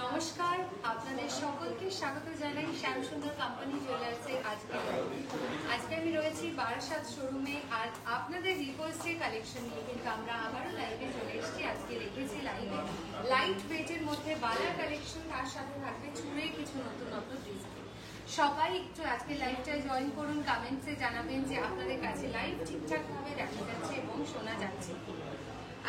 নমস্কার, আপনাদের সকলকে স্বাগত জানাই শ্যামসুন্দর কোম্পানি জুয়েলার্সে। আজকে আমি রয়েছি বারাসাত শোরুমে, আর আপনাদের রিকোয়েস্টের কালেকশন নিয়ে কিন্তু আমরা আবারও লাইভে চলে এসেছি। আজকে রেখেছি লাইভে লাইট ওয়েটের মধ্যে বালার কালেকশন, তার সাথে থাকবে চুড়ের কিছু নতুন নতুন ডিজাইন। সবাই একটু আজকে লাইভটায় জয়েন করুন, কমেন্টসে জানাবেন যে আপনাদের কাছে লাইভ ঠিকঠাকভাবে দেখা যাচ্ছে এবং শোনা যাচ্ছে।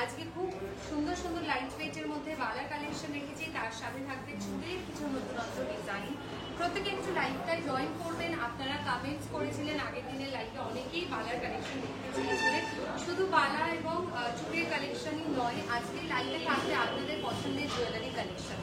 আজকে খুব সুন্দর সুন্দর লাইট ওয়েটের মধ্যে বালার কালেকশন রেখেছি, তার সাথে থাকবে চুড়ের কিছু নতুন নতুন ডিজাইন। প্রত্যেকে একটু লাইভটায় জয়েন করবেন। আপনারা কমেন্টস করেছিলেন আগের দিনের লাইভে, অনেকেই বালার কালেকশন দেখতে চেয়েছিলেন। শুধু বালা এবং চুড়ের কালেকশনই নয়, আজকে লাইভে থাকবে আপনাদের পছন্দের জুয়েলারি কালেকশন।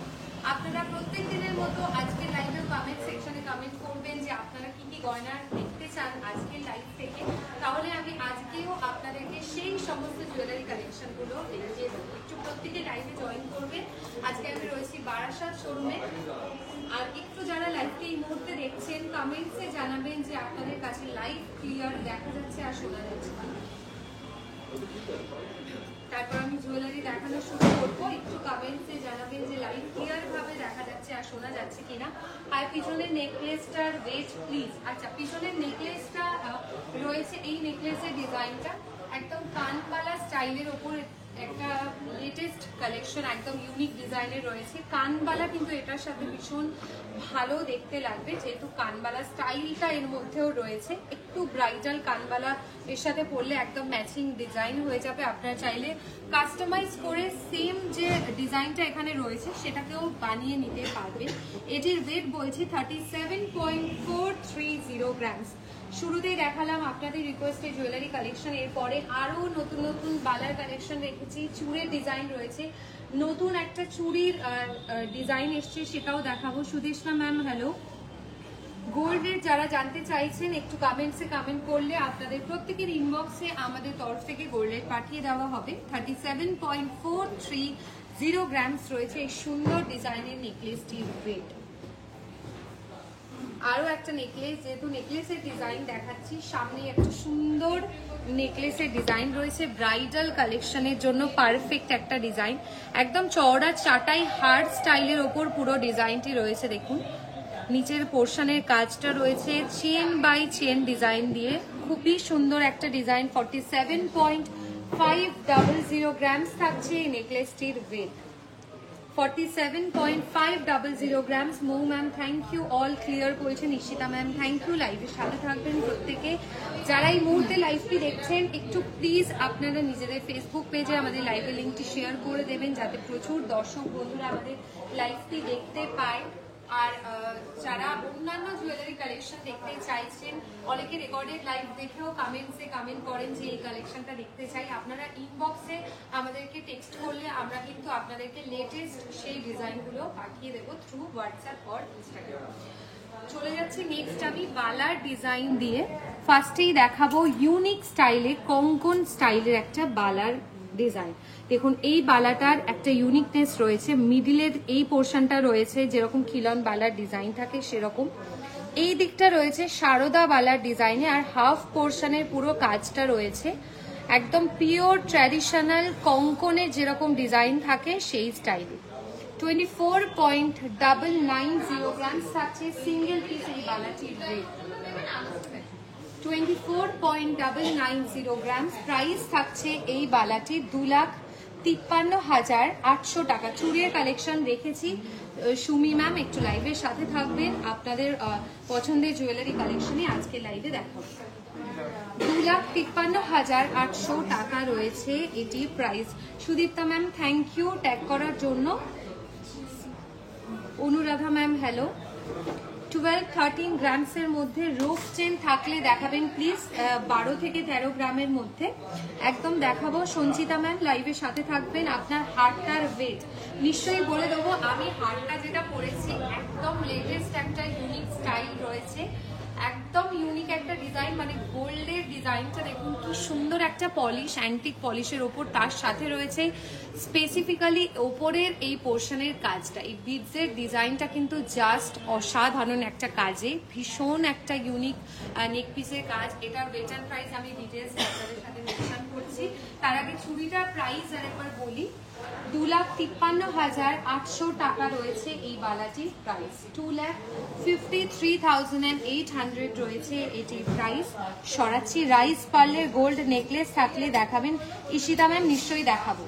আপনারা প্রত্যেক দিনের মতো আজকে লাইভের কমেন্ট সেকশনে কমেন্ট করবেন যে আপনারা কি কি গয়না দেখতে চান আজকের লাইভ থেকে। তাহলে আমি আজকেও আপনাদেরকে সেই সমস্ত জুয়েলারি কালেকশনগুলো দেখিয়ে দেবো। একটু প্রত্যেকে লাইভে জয়েন করবেন। আজকে আমি রয়েছি বারাসাত শোরুমে। আর একটু যারা লাইভকে এই মুহূর্তে দেখছেন, কমেন্টসে জানাবেন যে আপনাদের কাছে লাইভ ক্লিয়ার দেখা যাচ্ছে আর শোনা যাচ্ছে। তারপর আমি জুয়েলারি দেখানো শুরু করবো। একটু কমেন্টসে জানাবেন যে লাইভ ক্লিয়ার ভাবে দেখা যাচ্ছে আর শোনা যাচ্ছে কিনা। আর পিছনের নেকলেসটার ওয়েট প্লিজ। আচ্ছা, পিছনের নেকলেসটা রয়েছে, এই নেকলেসের ডিজাইনটা একদম কানবালা স্টাইলের ওপর একটা লেটেস্ট কালেকশন, একদম ইউনিক ডিজাইনের রয়েছে। কানবালা কিন্তু এটার সাথে ভীষণ ভালো দেখতে লাগবে, যেহেতু কানবালা স্টাইলটা এর মধ্যেও রয়েছে। একটু ব্রাইডাল কানবালা এর সাথে পরলে একদম ম্যাচিং ডিজাইন হয়ে যাবে। আপনারা চাইলে কাস্টমাইজ করে সেম যে ডিজাইনটা এখানে রয়েছে সেটাকেও বানিয়ে নিতে পারবেন। এটির ওয়েট বলছি 37.430 গ্রামস। শুরুতেই দেখালাম আপনাদের রিকোয়েস্টে জুয়েলারি কালেকশন, এরপরে আরও নতুন নতুন বালার কালেকশন রেখেছি। চুড়ের ডিজাইন রয়েছে, নতুন একটা চুড়ির ডিজাইন এসছে, সেটাও দেখাবো। Sudeshna ma'am hello. Gold rate যারা জানতে চাইছেন একটু কমেন্টসে কমেন্ট করলে আপনাদের প্রত্যেকের ইনবক্সে আমাদের তরফ থেকে গোল্ড রেট পাঠিয়ে দেওয়া হবে। 37.430 গ্রামস রয়েছে এই সুন্দর ডিজাইনের নেকলেসটির ওয়েট। আরও একটা নেকলেস, যেহেতু নেকলেসের ডিজাইন দেখাচ্ছি, সামনে একটা সুন্দর নেকলেসের ডিজাইন রয়েছে। ব্রাইডাল কালেকশনের জন্য পারফেক্ট একটা ডিজাইন, একদম চওড়া চাটাই হার্ড স্টাইলের ওপর পুরো ডিজাইনটি রয়েছে। দেখুন নিচের পোর্শনের কাজটা রয়েছে চেন বাই চেন ডিজাইন দিয়ে, খুবই সুন্দর একটা ডিজাইন। 47.500 গ্রামস থাকছে এই নেকলেসটির weight. 47.500 grams. Mou ma'am thank you, all clear বলছেন। Ishita ma'am thank you. লাইভের সাথে থাকবেন প্রত্যেকে। যারা এই মুহূর্তে লাইভটি দেখছেন একটু প্লিজ আপনারা নিজেদের ফেসবুক পেজে আমাদের লাইভের লিঙ্কটি শেয়ার করে দেবেন, যাতে প্রচুর দর্শক বন্ধুরা আমাদের লাইভটি দেখতে পায়। আর যারা অন্যান্য জুয়েলারি কালেকশন দেখতে চাইছেন, অনেকে রেকর্ডেড লাইভ দেখেও কমেন্টসে কমেন্ট করেন যে এই কালেকশনটা দেখতে চাই, আপনারা ইনবক্সে আমাদেরকে টেক্সট করলে আমরা কিন্তু আপনাদেরকে লেটেস্ট সেই ডিজাইনগুলো পাঠিয়ে দেবো থ্রু হোয়াটসঅ্যাপ অর ইনস্টাগ্রাম। চলে যাচ্ছে নেক্সট আমি বালার ডিজাইন দিয়ে। ফার্স্টেই দেখাবো ইউনিক স্টাইলে, কঙ্কন স্টাইলের একটা বালার ডিজাইন। দেখুন এই বালাটার একটা ইউনিকনেস রয়েছে, মিডিলের এই পোর্শনটা রয়েছে যেরকম খিলন বালার ডিজাইন থাকে সেরকম, এই দিকটা রয়েছে সারদা বালার ডিজাইনে, আর হাফ পোর্শনের পুরো কাজটা রয়েছে একদম পিওর ট্র্যাডিশনাল কঙ্কনের যেরকম ডিজাইন থাকে সেই স্টাইলে। 24.990 গ্রামস থাকছে সিঙ্গেল পিস এই বালাটির ওয়েট। 24.990 গ্রামস প্রাইস থাকছে এই বালাটির 2,53,800 টাকা। চুড়ির কালেকশন রেখেছি। সুমি ম্যাম একটু লাইভের সাথে থাকবেন, আপনাদের পছন্দের জুয়েলারি কালেকশনে আজকে লাইভে দেখাবো। 2,53,800 টাকা রয়েছে এটি price. Sudipta ma'am thank you tag করার জন্য। Anuradha ma'am hello. 12-13 গ্রামসের মধ্যে রোপ চেন থাকলে দেখাবেন প্লিজ। 12 থেকে 13 গ্রামের মধ্যে একদম দেখাবো। সঞ্চিতা ম্যাম লাইভের সাথে থাকবেন। আপনার হারটার ওয়েট নিশ্চয়ই বলে দেবো। আমি হারটা যেটা পরেছি একদম লেটেস্ট একটা ইউনিক স্টাইল রয়েছে, একদম ইউনিক একটা ডিজাইন, মানে গোল্ডের ডিজাইনটা দেখুন কি সুন্দর একটা পলিশ, অ্যান্টিক পলিশের ওপর, তার সাথে রয়েছে স্পেসিফিক্যালি ওপরের এই পোর্শনের কাজটা। এই বিডসের ডিজাইনটা কিন্তু জাস্ট অসাধারণ একটা কাজে, ভীষণ একটা ইউনিক নেক পিসের কাজ। এটার ওয়েট অ্যান্ড প্রাইস আমি ডিটেলস আপনাদের সাথে মেনশন করছি। তার আগে চুড়িটার প্রাইস আর একবার বলি, 2,53,800 টাকা রয়েছে এই বালাটির প্রাইস। 2,53,800 রয়েছে এটির প্রাইস। সরাচ্ছি। রাইস পার্লের গোল্ড নেকলেস থাকলে দেখাবেন ঈশিতা ম্যাম, নিশ্চয়ই দেখাবো,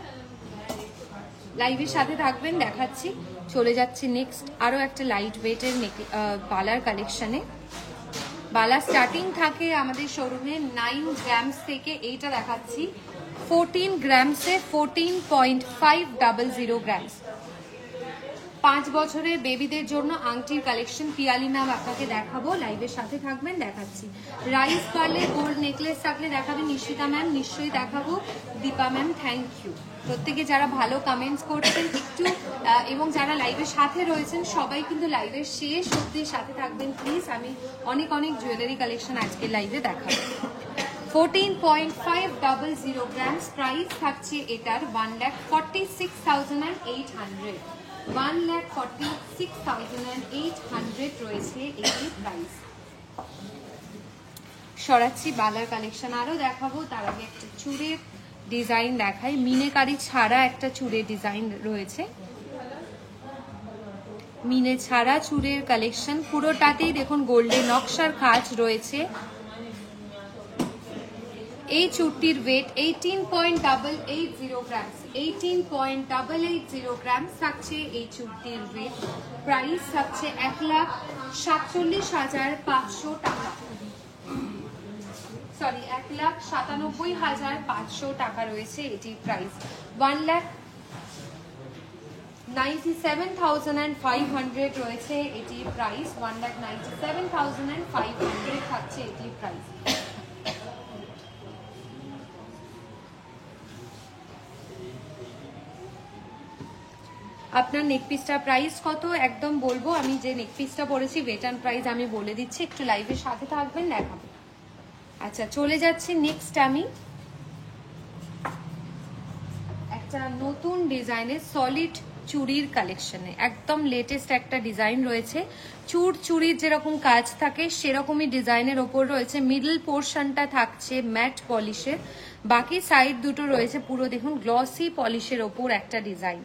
লাইভের সাথে থাকবেন, দেখাচ্ছি। চলে যাচ্ছি নেক্সট আরো একটা লাইট ওয়েটের বালার কালেকশনে। বালা স্টার্টিং থাকে আমাদের শোরুমে 9 গ্রামস থেকে, এইটা দেখাচ্ছি 14 গ্রামসে 14.500 গ্রামস। 5 বছরের বেবিদের জন্য আংটির কালেকশন পিয়ালি ম্যাম আপনাকে দেখাবো, লাইভের সাথে থাকবেন, দেখাচ্ছি। রাইস পার্লে গোল্ড নেকলেস থাকলে দেখাবেন নিশিতা ম্যাম, নিশ্চয়ই দেখাবো। Dipa ma'am thank you. প্রত্যেকে যারা ভালো কমেন্টস করছেন একটু, এবং যারা লাইভের সাথে রয়েছেন সবাই কিন্তু লাইভের শেষ অবধি সাথে থাকবেন প্লিজ। আমি অনেক অনেক জুয়েলারি কালেকশন আজকে লাইভে দেখাবো। 14.500 গ্রামস প্রাইস থাকছে এটার 1,46,800। 1,46,800 রয়েছে এটির প্রাইস। সরাচ্ছি বালার কালেকশন আরো দেখাবো, তার আগে একটা চুড়ের ডিজাইন দেখাই। মিনেকারি ছাড়া একটা চুড়ের ডিজাইন রয়েছে, মিনে ছাড়া চুড়ের কালেকশন। পুরোটাতেই দেখুন গোল্ডের নকশার কাজ রয়েছে। এই চুড়টির ওয়েট 18.880 গ্রামস। 18.880 গ্রামস থাকছে এই চুড়টির ওয়েট। প্রাইস থাকছে 1,47,500 টাকা, সরি 1,97,500 টাকা রয়েছে এটির প্রাইস। 1,97,500 রয়েছে এটির প্রাইস। 1,97,500 থাকছে এটির প্রাইস। আপনার নেকপিসটার প্রাইস কত একদম বলবো, আমি যে নেকপিসটা পরেছি ওয়েট অ্যান্ড প্রাইস আমি বলে দিচ্ছি, একটু লাইভের সাথে থাকবেন, দেখাবো। আচ্ছা চলে যাচ্ছি নেক্সট আমি একটা নতুন ডিজাইনের সলিড চুড়ির কালেকশনে। একদম লেটেস্ট একটা ডিজাইন রয়েছে। চুড়ির যেরকম কাজ থাকে সেরকমই ডিজাইনের ওপর রয়েছে। মিডল পোর্শনটা থাকছে ম্যাট পলিশের, বাকি সাইড দুটো রয়েছে পুরো দেখুন গ্লসি পলিশের ওপর একটা ডিজাইন।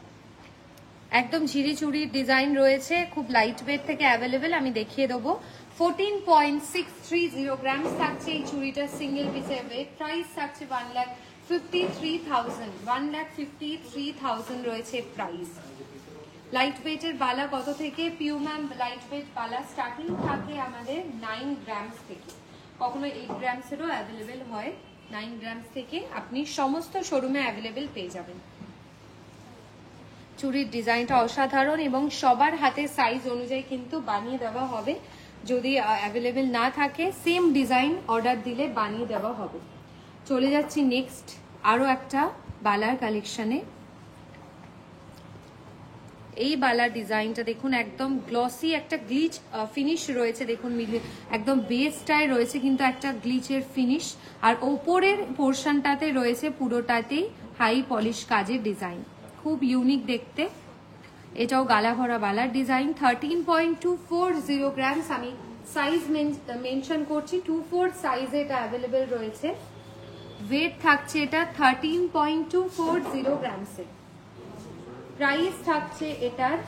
একদম ঝিরি চুড়ির ডিজাইন রয়েছে, খুব লাইট ওয়েট থেকে অ্যাভেলেবেল, আমি দেখিয়ে দেবো। 14.630 গ্রামস থাকছে এই চুড়িটার সিঙ্গেল পিসের ওয়েট। প্রাইস থাকছে 1,53,000। 1,53,000 রয়েছে প্রাইস। লাইট ওয়েটের বালা কত থেকে? পিউ ম্যাম লাইট ওয়েট বালা স্টার্টিং থাকে আমাদের 9 গ্রামস থেকে, কখনো 8 গ্রামসেরও অ্যাভেলেবেল হয়। 9 গ্রামস থেকে আপনি সমস্ত শোরুমে অ্যাভেলেবেল পেয়ে যাবেন। চুড়ির ডিজাইনটা অসাধারণ এবং সবার হাতের সাইজ অনুযায়ী কিন্তু বানিয়ে দেওয়া হবে। যদি অ্যাভেলেবেল না থাকে সেম ডিজাইন অর্ডার দিলে বানিয়ে দেওয়া হবে। চলে যাচ্ছি নেক্সট আরো একটা বালার কালেকশনে। এই বালার ডিজাইনটা দেখুন, একদম গ্লসি একটা গ্লিচ ফিনিশ রয়েছে, দেখুন একদম বেসটায় রয়েছে কিন্তু একটা গ্লিচের ফিনিশ, আর ওপরের পোর্শনটাতে রয়েছে পুরোটাতেই হাই পলিশ কাজের ডিজাইন, খুব ইউনিক দেখতে। এটাও গালা ভরা বালার ডিজাইন। 13.240 গ্রামস, আমি সাইজ মেনশন করছি, 24 সাইজে এটা অ্যাভেলেবেল রয়েছে। ওয়েট থাকছে এটা 13.240 গ্রামসে। প্রাইস থাকছে এটার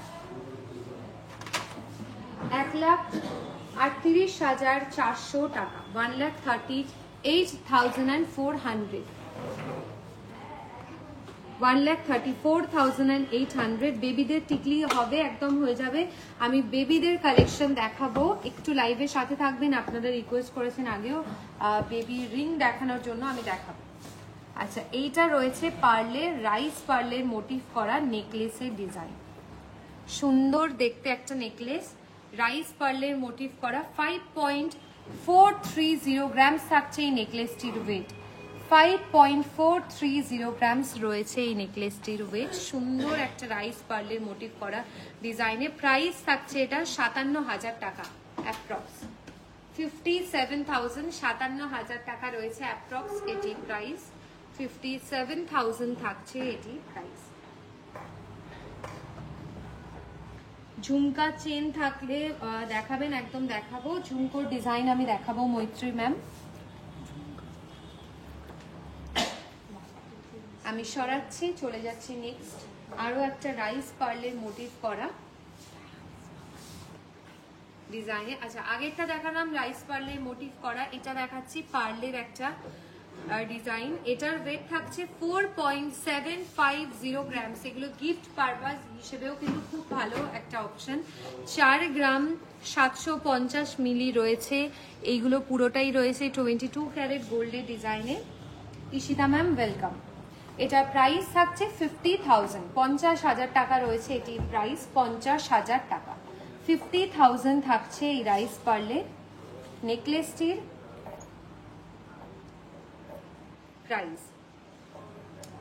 1,38,400 টাকা। 1,38,400। 1,34,800। বেবিদের টিকলি হবে, একদম হয়ে যাবে। আমি বেবিদের কালেকশন দেখাবো, একটু লাইভের সাথে থাকবেন। আপনারা রিকোয়েস্ট করেছেন আগেও বেবি রিং দেখানোর জন্য, আমি দেখাবো। আচ্ছা এইটা রয়েছে পার্লের, রাইস পার্লের মোটিভ করা নেকলেসের ডিজাইন। সুন্দর দেখতে একটা নেকলেস, রাইস পার্লের মোটিভ করা। 5.430 গ্রামস থাকছে এই নেকলেসটির ওয়েট। 5.430 গ্রামস রয়েছে এই নেকলেসটির ওয়েট। সুন্দর একটা রাইস পার্লের মোটিভ করা ডিজাইনে। প্রাইস থাকছে এটা 57,000 টাকা অ্যাপ্রক্স। 57,000, 57,000 টাকা রয়েছে অ্যাপ্রক্স এটি প্রাইস। 57,000 থাকছে এটি প্রাইস। ঝুমকা চেন থাকলে দেখাবেন, একদম দেখাবো। ঝুমকোর ডিজাইন আমি দেখাবো মৈত্রী ম্যাম। আমি সরাচ্ছি, চলে যাচ্ছি নেক্সট। আরো একটা রাইস পার্লের মোটিভ করা ডিজাইনে। আচ্ছা, আগেরটা দেখালাম রাইস পার্লের মোটিভ করা, এটা দেখাচ্ছি পার্লের একটা ডিজাইন। এটার ওয়েট থাকছে 4.750 গ্রাম। এগুলো গিফট পারপাস হিসেবেও কিন্তু খুব ভালো একটা অপশন। 4 গ্রাম 750 মিলি রয়েছে। এইগুলো পুরোটাই রয়েছে 22 ক্যারেট গোল্ডের ডিজাইনে। Ishita ma'am welcome. এটা প্রাইস থাকছে 50,000, 50,000 টাকা রয়েছে এটির প্রাইস, 50,000 টাকা। 50,000 থাকছে এই রাইস পার্লের নেকলেসটির প্রাইস,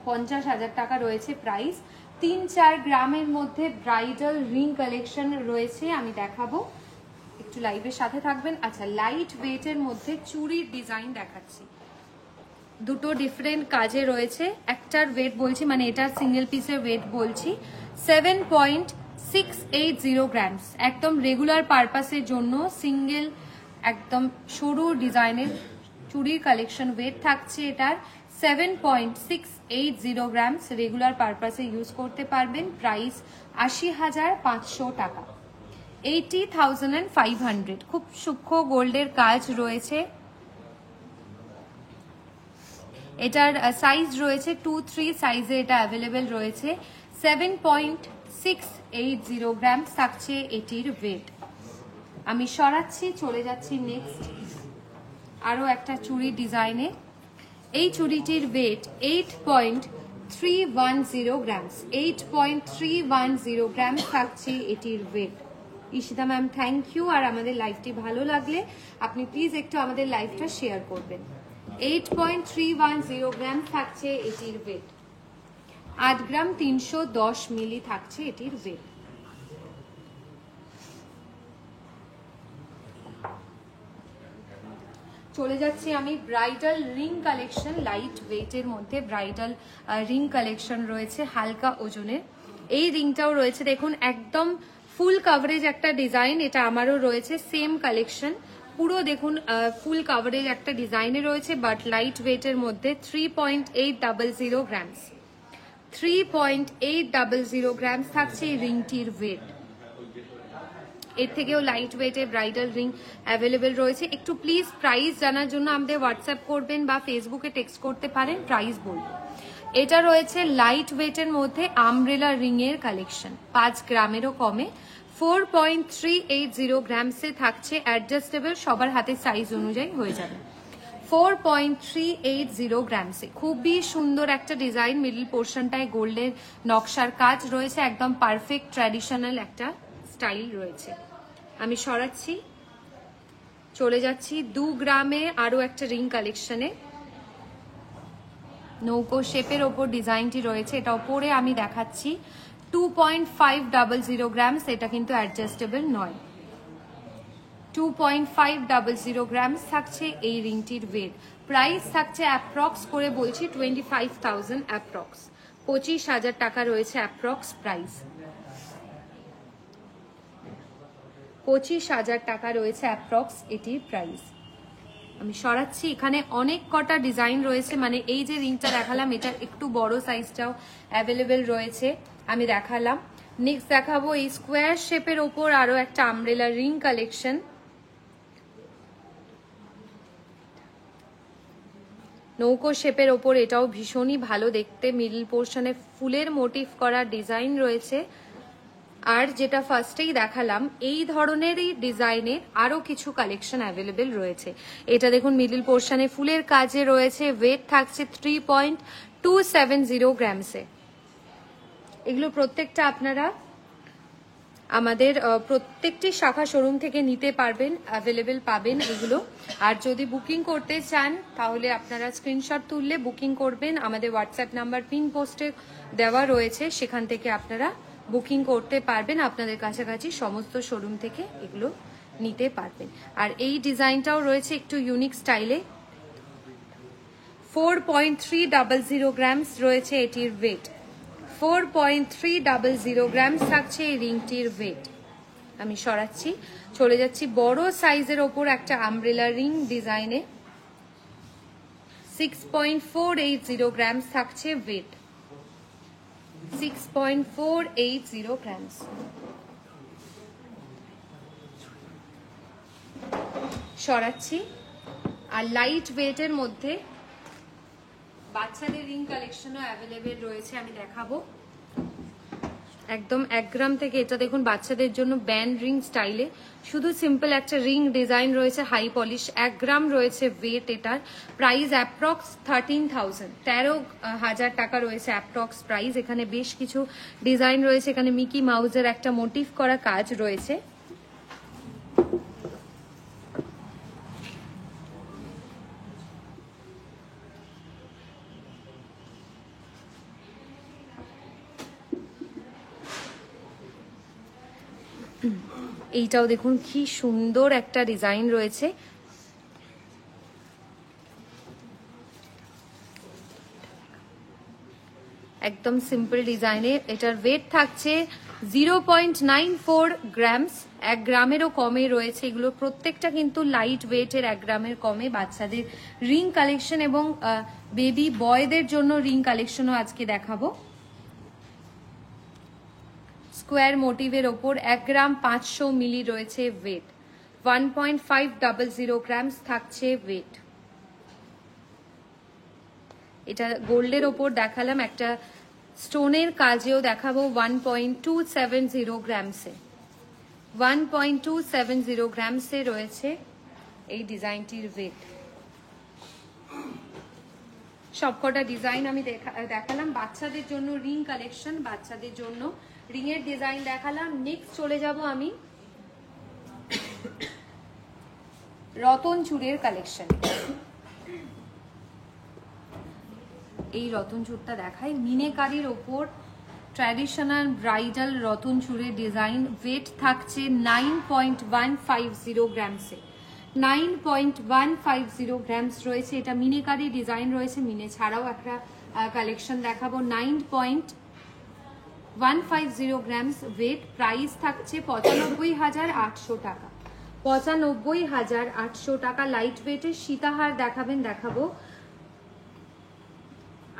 50,000 টাকা রয়েছে প্রাইস। 3-4 গ্রামের মধ্যে ব্রাইডাল রিং কালেকশন রয়েছে, আমি দেখাবো, একটু লাইভের সাথে থাকবেন। আচ্ছা, লাইট ওয়েটের মধ্যে চুড়ির ডিজাইন দেখাচ্ছি, দুটো ডিফারেন্ট কাজে রয়েছে। একটার ওয়েট বলছি, মানে এটা সিঙ্গেল পিসের ওয়েট বলছি 7.680 গ্রামস। একদম রেগুলার পারপাসের জন্য সিঙ্গেল একদম সরু ডিজাইনের চুড়ির কালেকশন। ওয়েট থাকছে এটার 7.680 গ্রামস। রেগুলার পারপাসে ইউজ করতে পারবেন। প্রাইস 80,500 টাকা, 80,500। খুব সূক্ষ্ম গোল্ডের কাজ রয়েছে। এটার সাইজ রয়েছে 2-3 সাইজে এটা অ্যাভেলেবেল রয়েছে। 7.680 গ্রাম থাকছে এটির ওয়েট। আমি সরাচ্ছি, চলে যাচ্ছি নেক্সট আরো একটা চুড়ি ডিজাইনে। এই চুড়িটির ওয়েট 8.310 গ্রামস, 8.310 গ্রাম থাকছে এটির weight. Ishita ma'am thank you. আর আমাদের লাইভটি ভালো লাগলে আপনি প্লিজ একটু আমাদের লাইভটা শেয়ার করবেন। 8.310 গ্রাম থাকছে এটির ওয়েট। 8 গ্রাম 310 মিলি থাকছে এটির ওয়েট। চলে যাচ্ছি আমি ব্রাইডাল রিং কালেকশন। লাইট ওয়েটের মধ্যে ব্রাইডাল রিং কালেকশন রয়েছে হালকা ওজনের। এই রিংটাও রয়েছে, দেখুন একদম ফুল কভারেজ একটা ডিজাইন। এটা আমারও রয়েছে সেম কালেকশন, পুরো দেখুন ফুল কভারেজ একটা ডিজাইনে রয়েছে, বাট লাইট ওয়েটের মধ্যে 3.800 গ্রামস। 3.800 গ্রামস থাকছে এই রিংটির ওয়েট। এর থেকেও লাইট ওয়েটের ব্রাইডাল রিং অ্যাভেলেবেল রয়েছে। একটু প্লিজ প্রাইস জানার জন্য আমাদের হোয়াটসঅ্যাপ করবেন বা ফেসবুকে টেক্সট করতে পারেন, প্রাইস বলবো। এটা রয়েছে লাইট ওয়েটের মধ্যে আমব্রেলা রিং এর কালেকশন, 5 গ্রামেরও কমে। 4.380 গ্রামসে থাকছে, অ্যাডজাস্টেবল, সবার হাতের সাইজ অনুযায়ী হয়ে যাবে। 4.380 গ্রামসে খুবই সুন্দর একটা ডিজাইন। মিডল পোর্শনটায় গোল্ডের নকশার কাজ রয়েছে, একদম পারফেক্ট ট্র্যাডিশনাল একটা স্টাইল রয়েছে। আমি সরাচ্ছি, চলে যাচ্ছি 2 গ্রামে আরো একটা রিং কালেকশনে। নৌকো শেপের ওপর ডিজাইনটি রয়েছে, এটা ওপরে আমি দেখাচ্ছি 2.500 গ্রামস। এটা কিন্তু অ্যাডজাস্টেবল নয়। 2.500 গ্রামস থাকছে এই রিংটির ওয়েট। প্রাইস থাকছে অ্যাপ্রক্স করে বলছি 25,000 অ্যাপ্রক্স, 25,000 টাকা রয়েছে অ্যাপ্রক্স প্রাইস। 25,000 টাকা রয়েছে অ্যাপ্রক্স এটির প্রাইস। আমি সরাচ্ছি, এখানে অনেক কটা ডিজাইন রয়েছে, মানে এই যে রিংটা দেখালাম এটার একটু বড় সাইজটাও অ্যাভেলেবেল রয়েছে, আমি দেখালাম। নেক্সট দেখাবো এই স্কোয়ার শেপের ওপর আরো একটা আমব্রেলা রিং কালেকশন। নৌকো শেপের ওপর, এটাও ভীষণই ভালো দেখতে। মিডল পোর্শনে ফুলের মোটিভ করা ডিজাইন রয়েছে। আর যেটা ফার্স্টেই দেখালাম এই ধরনেরই ডিজাইনের আরো কিছু কালেকশন অ্যাভেলেবেল রয়েছে। এটা দেখুন মিডল পোর্শনে ফুলের কাজে রয়েছে, ওয়েট থাকছে 3.270 গ্রামসে। এগুলো প্রত্যেকটা আপনারা আমাদের প্রত্যেকটি শাখা শোরুম থেকে নিতে পারবেন, অ্যাভেলেবেল পাবেন এগুলো। আর যদি বুকিং করতে চান তাহলে আপনারা স্ক্রিনশট তুললে বুকিং করবেন। আমাদের হোয়াটসঅ্যাপ নাম্বার পিন পোস্টে দেওয়া রয়েছে, সেখান থেকে আপনারা বুকিং করতে পারবেন। আপনাদের কাছাকাছি সমস্ত শোরুম থেকে এগুলো নিতে পারবেন। আর এই ডিজাইনটাও রয়েছে একটু ইউনিক স্টাইলে। 4.300 গ্রামস রয়েছে এটির ওয়েট। 4.300 গ্রামস থাকছে এই রিংটির ওয়েট। আমি সরাচ্ছি, চলে যাচ্ছি বড় সাইজের ওপর একটা আমব্রেলা রিং ডিজাইনে। 6.480 গ্রামস থাকছে ওয়েট। 6.480 grams। সরাচ্ছি। আর লাইট ওয়েটের মধ্যে বাচ্চাদের রিং কালেকশনও অ্যাভেলেবেল রয়েছে, আমি দেখাবো। একদম 1 গ্রাম থেকে, এটা দেখুন বাচ্চাদের জন্য ব্যান্ড রিং স্টাইলে, শুধু সিম্পল একটা রিং ডিজাইন রয়েছে, হাই পলিশ। 1 গ্রাম রয়েছে ওয়েট। এটার প্রাইস অ্যাপ্রক্স 13,000 টাকা রয়েছে অ্যাপ্রক্স প্রাইস। এখানে বেশ কিছু ডিজাইন রয়েছে, এখানে মিকি মাউজের একটা মোটিভ করা কাজ রয়েছে। এইটাও দেখুন কি সুন্দর একটা ডিজাইন রয়েছে। একদম সিম্পল ডিজাইনে। এটার ওয়েট থাকছে 0.94 গ্রামস। 1 গ্রামেরও কমে রয়েছে। এগুলো প্রত্যেকটা কিন্তু লাইট ওয়েটের, 1 গ্রামের কমে। বাচ্চাদের রিং কালেকশন এবং বেবি বয়দের জন্য রিং কালেকশনও আজকে দেখাবো। স্কোয়ার মোটিভের ওপর 1 গ্রাম 500 মিলি রয়েছে ওয়েট। 1.500 গ্রামস থাকছে ওয়েট। এটা গোল্ডের ওপর দেখালাম, একটা স্টোনের কাজেও দেখাবো 1.270 গ্রামসে। 1.270 গ্রামসে রয়েছে এই ডিজাইনটির ওয়েট। সবকটা ডিজাইন আমি দেখালাম। বাচ্চাদের জন্য রিং কালেকশন, বাচ্চাদের জন্য রিং এর ডিজাইন দেখালাম। নেক্সট চলে যাব আমি রতন চূড়ের কালেকশন। এই রতন চূড়টা দেখাই, মিনেকারির ওপর ট্র্যাডিশনাল ব্রাইডাল রতন চূড়ের ডিজাইন। ওয়েট থাকছে 9.150 গ্রামসে। 9.150 গ্রামস রয়েছে। এটা মিনেকারি ডিজাইন রয়েছে, মিনে ছাড়াও একটা কালেকশন দেখাবো। 9.150 গ্রামস ওয়েট। প্রাইস থাকছে 95,800 টাকা। 95,800 টাকা। লাইট ওয়েটের সীতাহার দেখাবো।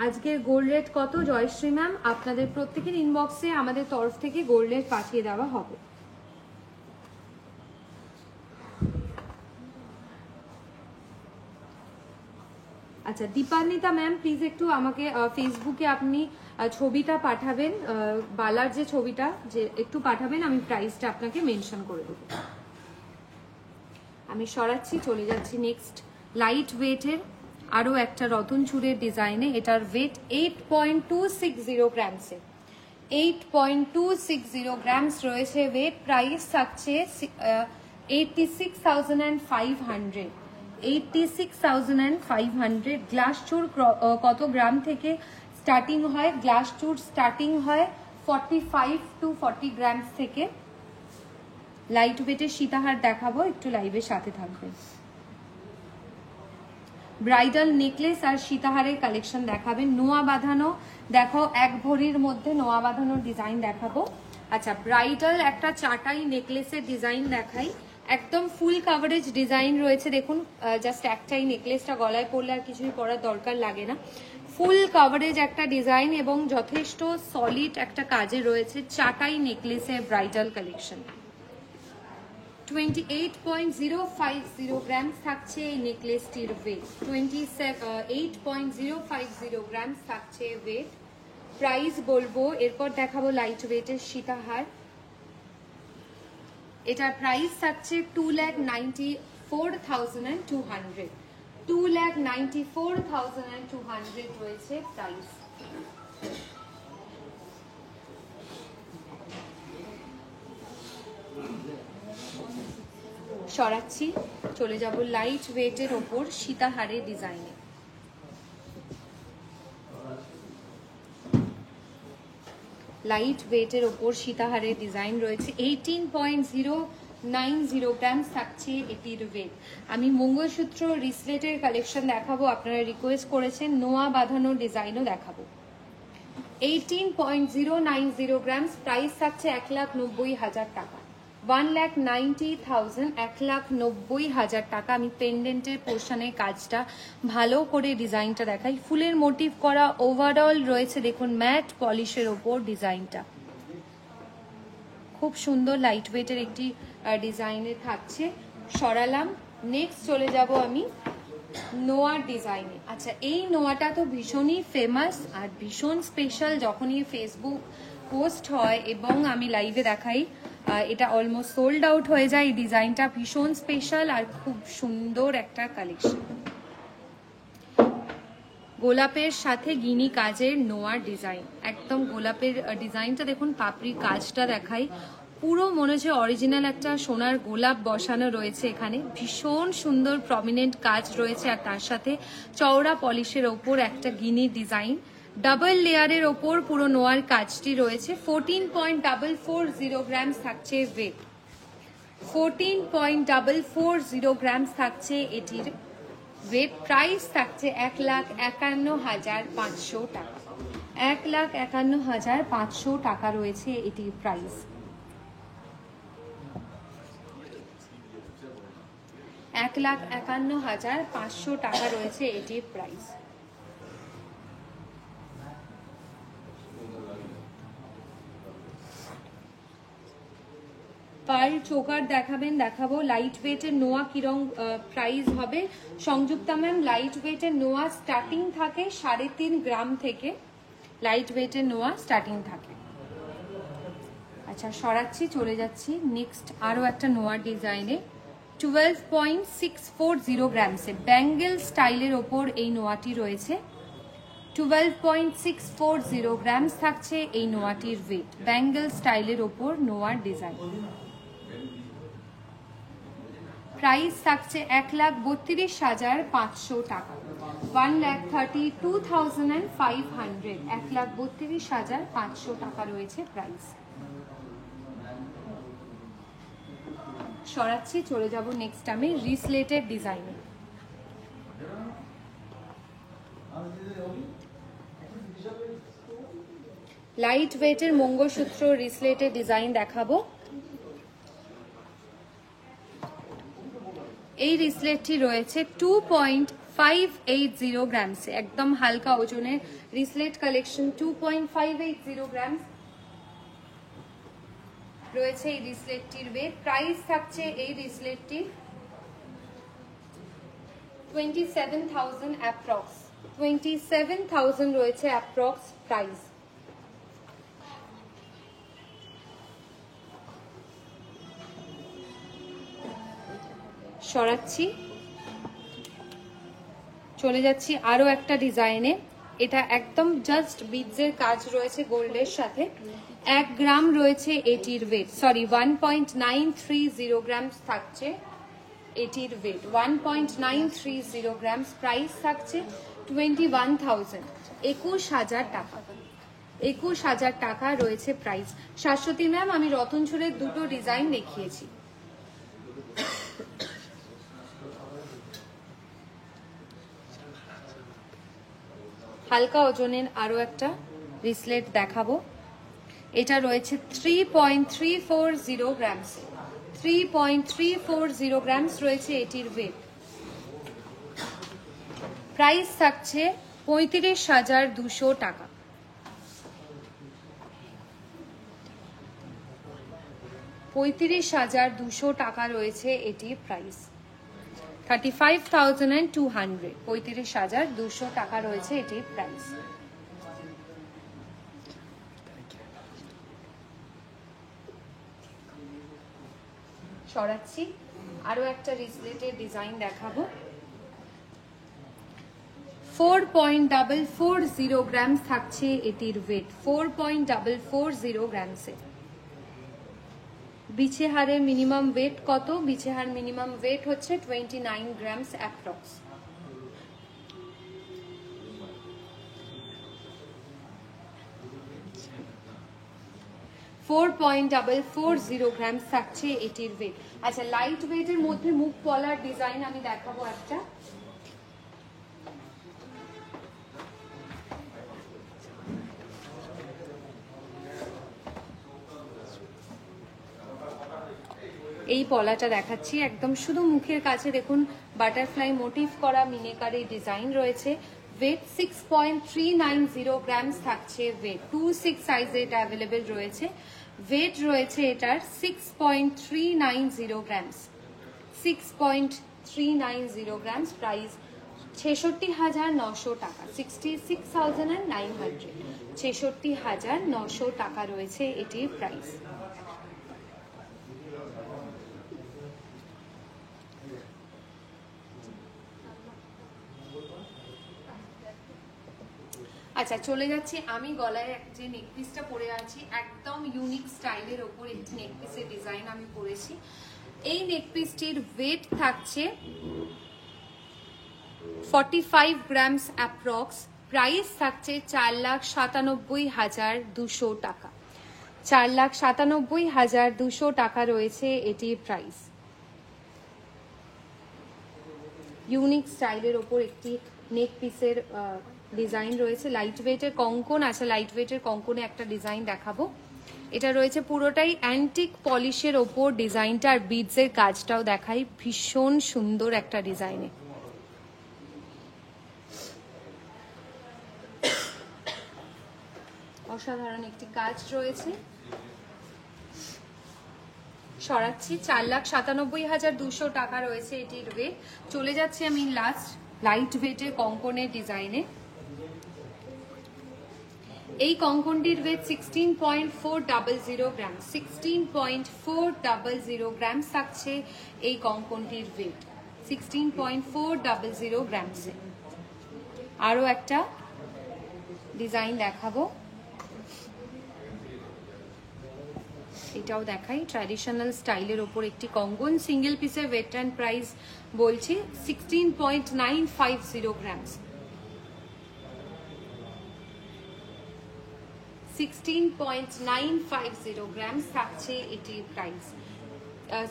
আজকের গোল্ড রেট কত জয়শ্রী ম্যাম? আপনাদের প্রত্যেকের ইনবক্সে আমাদের তরফ থেকে গোল্ড রেট পাঠিয়ে দেওয়া হবে। আচ্ছা দীপান্বিতা ম্যাম, প্লিজ একটু আমাকে ফেসবুকে আপনি ছবিটা পাঠাবেন, বালার যে ছবিটা যে একটু পাঠাবেন, আমি প্রাইসটা আপনাকে মেনশন করে দেবো। আমি সরাচ্ছি, চলে যাচ্ছি নেক্সট লাইট ওয়েটের আরও একটা রতন চূড়ের ডিজাইনে। এটার ওয়েট 8.260 গ্রামসে। 8.260 গ্রামস রয়েছে ওয়েট। প্রাইস থাকছে 86,500। 86,500। গ্লাস চূড় কত গ্রাম থেকে স্টার্টিং হয়? গ্লাস চূড় স্টার্টিং হয় 45 to 40 গ্রামস থেকে। লাইট ওয়েটের সীতাহার দেখাবো, একটু লাইভের সাথে থাকবেন। ব্রাইডাল নেকলেস আর সীতাহারের কালেকশন দেখাবেন। নোয়া বাঁধানো দেখো, 1 ভরির মধ্যে নোয়া বাঁধানোর ডিজাইন দেখাবো। আচ্ছা ব্রাইডাল একটা চাটাই নেকলেসের ডিজাইন দেখাই। একদম ফুল কাভারেজ ডিজাইন রয়েছে, দেখুন জাস্ট একটাই নেকলেসটা গলায় পরলে আর কিছুই পরার দরকার লাগে না। ফুল কাভারেজ একটা ডিজাইন এবং যথেষ্ট সলিড একটা কাজে রয়েছে। চাটাই নেকলেসের ব্রাইডাল কালেকশন। 28.050 গ্রামস থাকছে এই নেকলেসটির ওয়েট। 28.050 গ্রামস থাকছে ওয়েট। প্রাইস বলবো, এরপর দেখাবো লাইট ওয়েটের সীতাহার। এটার প্রাইস থাকছে 2,94,200। 2,94,200 রয়েছে প্রাইস। সরাচ্ছি, চলে যাব লাইট ওয়েটের ওপর সীতাহারের ডিজাইনে। লাইট ওয়েটের ওপর সীতাহারের ডিজাইন রয়েছে। 18.090 গ্রামস থাকছে এটির ওয়েট। আমি মঙ্গলসূত্র রিসলেটের কালেকশন দেখাবো, আপনারা রিকোয়েস্ট করেছেন। নোয়া বাঁধানো ডিজাইনও দেখাবো। 18.090 গ্রামস। প্রাইস থাকছে 1,90,000 টাকা। 1,90,000, 1,90,000 টাকা। আমি পেন্ডেন্টের পোর্শনের কাজটা ভালো করে ডিজাইনটা দেখাই। ফুলের মোটিভ করা ওভারঅল রয়েছে, দেখুন ম্যাট পলিশের ওপর ডিজাইনটা খুব সুন্দর লাইট ওয়েটের একটি ডিজাইনে থাকছে। সরালাম, নেক্সট চলে যাব আমি নোয়ার ডিজাইনে। আচ্ছা, এই নোয়াটা তো ভীষণই ফেমাস আর ভীষণ স্পেশাল। যখনই ফেসবুক পোস্ট হয় এবং আমি লাইভে দেখাই, এটা অলমোস্ট সোল্ড আউট হয়ে যায়। এই ডিজাইনটা ভীষণ স্পেশাল আর খুব সুন্দর একটা কালেকশন। গোলাপের সাথে গিনি কাজের নোয়ার ডিজাইন, একদম গোলাপের ডিজাইনটা দেখুন, পাপড়ির কাজটা দেখাই, পুরো মনে হচ্ছে অরিজিনাল একটা সোনার গোলাপ বসানো রয়েছে এখানে। ভীষণ সুন্দর প্রমিনেন্ট কাজ রয়েছে আর তার সাথে চওড়া পলিশের ওপর একটা গিনি ডিজাইন। ডাবল লেয়ারের ওপর পুরো নোয়ার কাজটি রয়েছে। 14.440 গ্রামস থাকছে ওয়েট, 14.440 গ্রামস থাকছে এটির ওয়েট। প্রাইস থাকছে 1,51,500 টাকা, 1,51,500 টাকা রয়েছে এটির প্রাইস। 1,51,500 টাকা রয়েছে এটির প্রাইস। পার্ল চোকার দেখাবেন, দেখাবো। লাইট ওয়েটের নোয়া কিরম প্রাইস হবে? সংযুক্তা ম্যাম, লাইট ওয়েটের নোয়া স্টার্টিং থাকে 3.5 গ্রাম থেকে, লাইট ওয়েটের নোয়া স্টার্টিং থাকে। আচ্ছা, সরাচ্ছি, চলে যাচ্ছি নেক্সট আরও একটা নোয়ার ডিজাইনে। 12.640 গ্রামসে ব্যাঙ্গেল স্টাইলের ওপর এই নোয়াটি রয়েছে। 12.640 গ্রামস থাকছে এই নোয়াটির ওয়েট, ব্যাঙ্গেল স্টাইলের ওপর নোয়ার ডিজাইন। প্রাইস থাকছে 1,32,500 টাকা, 1,32,500, 1,32,500 টাকা রয়েছে প্রাইস। সরাচ্ছি, চলে যাব নেক্সট আমি রিসলেটেড ডিজাইনে। লাইট ওয়েটের মঙ্গলসূত্র রিসলেটেড ডিজাইন দেখাবো। এই রিসলেটটি রয়েছে 2.580 গ্রামসে, একদম হালকা ওজনের রিসলেট কালেকশন। 2.580 গ্রামস রয়েছে এই রিসলেটটির ওয়েট। প্রাইস থাকছে এই রিসলেটটি 27,000 অ্যাপ্রক্স, 27,000 রয়েছে অ্যাপ্রক্স প্রাইস। সরাচ্ছি, চলে যাচ্ছি আরো একটা ডিজাইনে। এটা একদম জাস্ট বিডসের কাজ রয়েছে গোল্ডের সাথে। 1 গ্রাম রয়েছে এটির ওয়েট, সরি 1.930 গ্রামস থাকছে এটির ওয়েট, 1.930 গ্রামস। প্রাইস থাকছে 21,000, 21,000 টাকা, 21,000 টাকা রয়েছে প্রাইস। শাশ্বতী ম্যাম, আমি রতনছড়ের দুটো ডিজাইন দেখিয়েছি। হালকা ওজনের আরো একটা রিসলেট দেখাবো। এটা রয়েছে 3.340 গ্রামস, 3.340 গ্রামস রয়েছে এটির ওয়েট। প্রাইস থাকছে 35,200 টাকা, 35,200 টাকা রয়েছে এটির প্রাইস। 35,200, 35,200 টাকা রয়েছে এটির প্রাইস। সরাচ্ছি, আরো একটা রিসলেটের ডিজাইন দেখাবো। 4.440 গ্রামস থাকছে এটির ওয়েট, 4.440 গ্রামসে। বিছেহারের মিনিমাম ওয়েট কত? বিছেহার মিনিমাম ওয়েট হচ্ছে 29 গ্রামস অ্যাপ্রক্স। $4.440 গ্রামস থাকছে এটির ওয়েট। আচ্ছা, লাইট ওয়েটের মধ্যে মুখ পলার ডিজাইন আমি দেখাবো একটা। এই পলাটা দেখাচ্ছি, একদম শুধু মুখের কাছে দেখুন বাটারফ্লাই মোটিভ করা মিনেকারি ডিজাইন রয়েছে। ওয়েট 6.390 গ্রামস থাকছে। ওয়েট 26 সাইজে এটা অ্যাভেলেবেল রয়েছে। ওয়েট রয়েছে এটার 6.390 গ্রামস, 6.390 গ্রামস। প্রাইস 66,900 টাকা, 66,900, 66,900 টাকা রয়েছে এটির প্রাইস। আচ্ছা, চলে যাচ্ছি আমি গলায় যে নেকপিসটা পরে আছি, একদম ইউনিক স্টাইলের ওপর একটি নেকপিসের ডিজাইন আমি পরেছি। এই নেকপিসটির ওয়েট থাকছে 45 গ্রামস অ্যাপ্রক্স। প্রাইস থাকছে 4,97,200 টাকা, 4,97,200 টাকা রয়েছে এটির প্রাইস। ইউনিক স্টাইলের ওপর একটি নেক পিসের ডিজাইন রয়েছে। লাইট ওয়েটের কঙ্কন আছে, লাইট ওয়েটের কঙ্কনে একটা ডিজাইন দেখাবো। এটা রয়েছে পুরোটাই অ্যান্টিক পলিশের ওপর ডিজাইনটা, আর বিডসের কাজটাও দেখাই, ভীষণ সুন্দর একটা ডিজাইনে। অসাধারণ একটি কাজ রয়েছে। সরাচ্ছি, 4,97,200 টাকা রয়েছে এটির ওয়েট। চলে যাচ্ছি আমি লাস্ট লাইট ওয়েটের কঙ্কনের ডিজাইনে। এই কঙ্কনটির ওয়েট 16.400 গ্রাম, 16.400 গ্রাম থাকছে এই কঙ্কনটির ওয়েট, 16.400 গ্রামসে। আরও একটা ডিজাইন দেখাবো, এটাও দেখাই। ট্র্যাডিশনাল স্টাইলের ওপর একটি কঙ্কন, সিঙ্গেল পিসের ওয়েট অ্যান্ড প্রাইস বলছি 16.950 গ্রামস, 16.950 গ্রামস থাকছে এটির প্রাইস,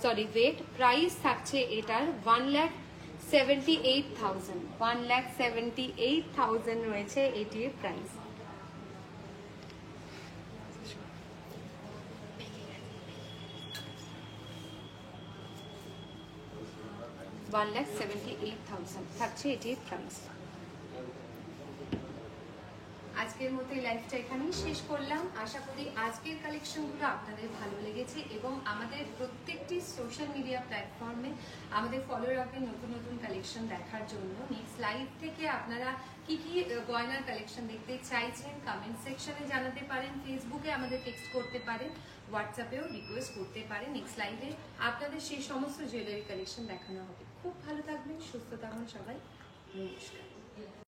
সরি ওয়েট। প্রাইস থাকছে এটার 1,78,000, 1,78,000 রয়েছে এটির প্রাইস। $1,78,000 থাকছে এটির প্রাইস। আজকের মতো এই লাইভটা এখানেই শেষ করলাম। আশা করি আজকের কালেকশনগুলো আপনাদের ভালো লেগেছে এবং আমাদের প্রত্যেকটি সোশ্যাল মিডিয়া প্ল্যাটফর্মে আমাদের ফলো রাখবেন নতুন নতুন কালেকশন দেখার জন্য। নেক্সট লাইভ থেকে আপনারা কি কি গয়নার কালেকশন দেখতে চাইছেন কমেন্ট সেকশনে জানাতে পারেন, ফেসবুকে আমাদের টেক্সট করতে পারেন, হোয়াটসঅ্যাপেও রিকোয়েস্ট করতে পারেন। নেক্সট লাইভে আপনাদের সেই সমস্ত জুয়েলারি কালেকশন দেখানো হবে। খুব ভালো থাকবেন, সুস্থ থাকুন সবাই, নমস্কার।